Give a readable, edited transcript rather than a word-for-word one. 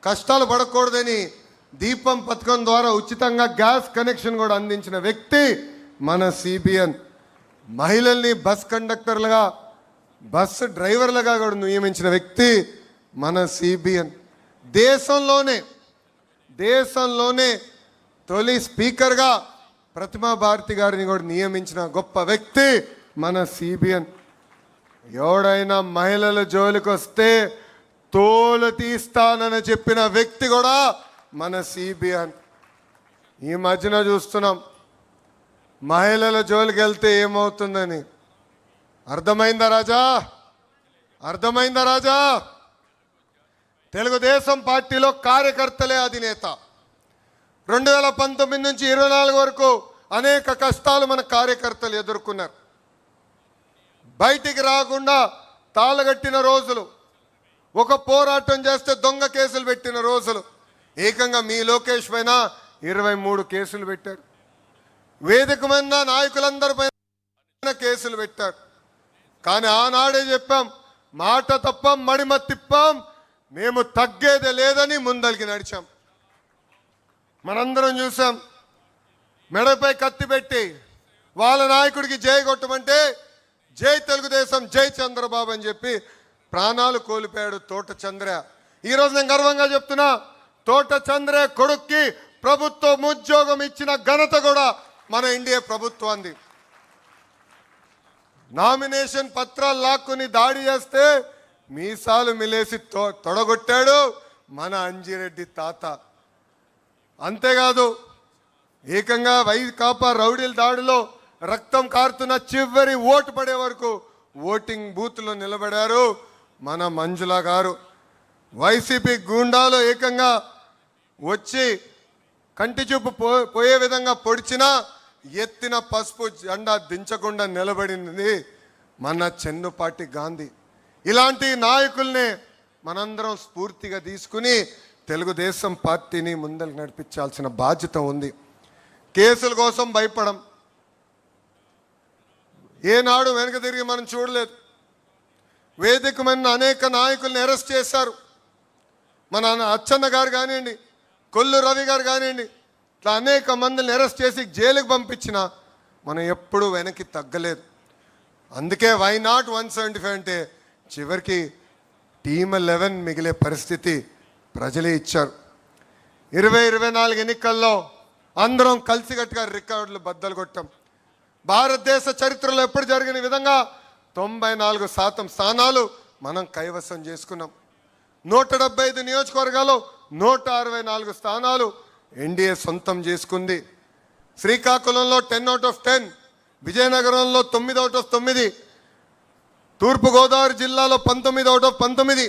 కష్టాలు పడకూడదని దీపం పథకం ద్వారా ఉచితంగా గ్యాస్ కనెక్షన్ కూడా అందించిన వ్యక్తి మన సిబిఎన్. మహిళల్ని బస్ కండక్టర్లుగా బస్సు డ్రైవర్లుగా కూడా నియమించిన వ్యక్తి మన సిబిఎన్. దేశంలోనే తొలి స్పీకర్గా ప్రతిమా భారతి గారిని కూడా నియమించిన గొప్ప వ్యక్తి మన సిబిఎన్. ఎవడైనా మహిళల జోలికి వస్తే తోలు తీస్తానని చెప్పిన వ్యక్తి కూడా మన సిబిఎన్. ఈ మధ్యన చూస్తున్నాం మహిళల జోలికి వెళ్తే ఏమవుతుందని. అర్థమైందా రాజా? తెలుగుదేశం పార్టీలో కార్యకర్తలే అధినేత. 2019 నుంచి 24 వరకు అనేక కష్టాలు మన కార్యకర్తలు ఎదుర్కొన్నారు. బయటికి రాకుండా తాళగట్టిన రోజులు, ఒక పోరాటం చేస్తే దొంగ కేసులు పెట్టిన రోజులు. ఏకంగా మీ లోకేష్ పైన 23 కేసులు పెట్టారు. వేదిక మీద నాయకులందరి పైన కేసులు పెట్టారు. కానీ ఆనాడే చెప్పాం, మాట తప్పం మడిమ తిప్పాం, మేము తగ్గేదే లేదని ముందరికి నడిచాం. మనందరం చూసాం, మెడపై కత్తి పెట్టి వాళ్ళ నాయకుడికి జై కొట్టమంటే జై తెలుగుదేశం, జై చంద్రబాబు అని చెప్పి ప్రాణాలు కోల్పోయాడు తోట చంద్ర. ఈరోజు నేను గర్వంగా చెప్తున్నా, తోట చంద్ర కొడుక్కి ప్రభుత్వం ఉద్యోగం ఇచ్చిన ఘనత కూడా మన ఎన్డీఏ ప్రభుత్వాన్ని. నామినేషన్ పత్రాలు లాక్కుని దాడి చేస్తే మీసాలు మిలేసి తొడగొట్టాడు మన అంజిరెడ్డి తాత. అంతేకాదు, ఏకంగా వైకాపా రౌడీల దాడిలో రక్తం కారుతున్న చివరి ఓటు పడే వరకు ఓటింగ్ బూత్లో నిలబడారు మన మంజుల గారు. వైసీపీ గూండాలు ఏకంగా వచ్చి కంటి చూపు పోయే విధంగా పొడిచినా ఎత్తిన పసుపు జెండా దించకుండా నిలబడింది మన చెన్నుపాటి గాంధీ. ఇలాంటి నాయకుల్ని మనందరం స్ఫూర్తిగా తీసుకుని తెలుగుదేశం పార్టీని ముందరికి నడిపించాల్సిన బాధ్యత ఉంది. కేసుల కోసం భయపడం, ఏనాడు వెనక తిరిగి మనం చూడలేదు. వేదికమైన అనేక నాయకుల్ని అరెస్ట్ చేశారు. మన అచ్చన్న గారు కానివ్వండి, కొల్లు రవి గారు కానివ్వండి, ఇట్లా అనేక మందిని అరెస్ట్ చేసి జైలుకి పంపించిన మనం ఎప్పుడూ వెనక్కి తగ్గలేదు. అందుకే వై నాట్ 175 అంటే చివరికి టీమ్ 11 మిగిలే పరిస్థితి ప్రజలే ఇచ్చారు. 2024 ఎన్నికల్లో అందరం కలిసికట్టుగా రికార్డులు బద్దలు కొట్టాం. భారతదేశ చరిత్రలో ఎప్పుడు జరిగిన విధంగా 94% స్థానాలు మనం కైవసం చేసుకున్నాం. 175 నియోజకవర్గాలు 164 స్థానాలు ఎన్డీఏ సొంతం చేసుకుంది. శ్రీకాకుళంలో 10 out of 10, విజయనగరంలో 9 out of 9, తూర్పుగోదావరి జిల్లాలో 19 out of 19,